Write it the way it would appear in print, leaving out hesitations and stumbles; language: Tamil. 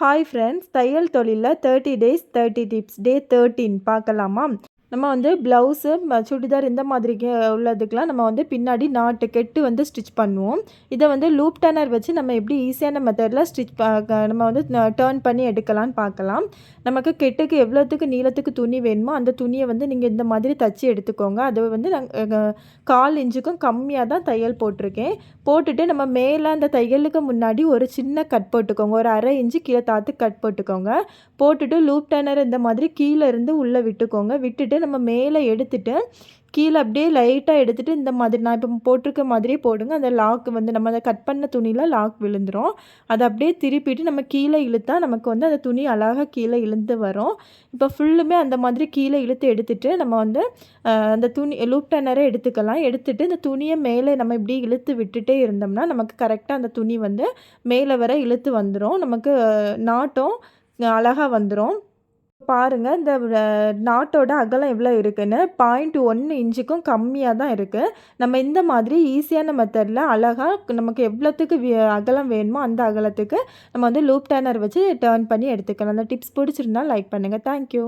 ஹாய் ஃப்ரெண்ட்ஸ், தையல் தொழிலில் 30 டேஸ் 30 டிப்ஸ் டே 13 பார்க்கலாமா? நம்ம வந்து ப்ளவுஸு, சுடிதார் இந்த மாதிரிக்கு உள்ளதுக்கெலாம் நம்ம வந்து பின்னாடி நாட்டு கெட்டு வந்து ஸ்டிச் பண்ணுவோம். இதை வந்து லூப் டர்னர் வச்சு நம்ம எப்படி ஈஸியான மெத்தடில் நம்ம வந்து டர்ன் பண்ணி எடுக்கலான்னு பார்க்கலாம். நமக்கு கெட்டுக்கு எவ்வளோத்துக்கு நீளத்துக்கு துணி வேணுமோ அந்த துணியை வந்து நீங்கள் இந்த மாதிரி தச்சு எடுத்துக்கோங்க. அது வந்து நாங்கள் 1/4 இன்ச்சுக்கும் கம்மியாக தான் தையல் போட்டிருக்கேன். போட்டுட்டு நம்ம மேலே அந்த தையலுக்கு முன்னாடி ஒரு சின்ன கட் போட்டுக்கோங்க. ஒரு 1/2 இன்ச்சு கீழே தாத்து கட் போட்டுக்கோங்க. போட்டுட்டு லூப் டர்னர் இந்த மாதிரி கீழே இருந்து உள்ளே விட்டுக்கோங்க. விட்டுட்டு நம்ம மேலே எடுத்துட்டு கீழே அப்படியே லைட்டாக எடுத்துகிட்டு இந்த மாதிரி நான் இப்போ போட்டிருக்க மாதிரியே போடுங்க. அந்த லாக் வந்து நம்ம அதை கட் பண்ண துணியில் லாக் விழுந்துடும். அதை அப்படியே திருப்பிட்டு நம்ம கீழே இழுத்தா நமக்கு வந்து அந்த துணி அழகாக கீழே இழுந்து வரும். இப்போ ஃபுல்லுமே அந்த மாதிரி கீழே இழுத்து எடுத்துகிட்டு நம்ம வந்து அந்த துணி லூப் டர்னரை எடுத்துக்கலாம். எடுத்துகிட்டு இந்த துணியை மேலே நம்ம இப்படி இழுத்து விட்டுட்டே இருந்தோம்னா நமக்கு கரெக்டாக அந்த துணி வந்து மேலே வர இழுத்து வந்துடும். நமக்கு நாட்டும் அழகாக வந்துடும். பாருங்கள், இந்த நாட்டோட அகலம் எவ்வளோ இருக்குன்னு 0.1 இன்ச்சுக்கும் கம்மியாக தான் இருக்குது. நம்ம இந்த மாதிரி ஈஸியான மெத்தடில் அழகாக நமக்கு எவ்வளோத்துக்கு அகலம் வேணுமோ அந்த அகலத்துக்கு நம்ம வந்து லூப் டர்னர் வச்சு டர்ன் பண்ணி எடுத்துக்கலாம். அந்த டிப்ஸ் பிடிச்சிருந்தா லைக் பண்ணுங்கள். தேங்க்யூ.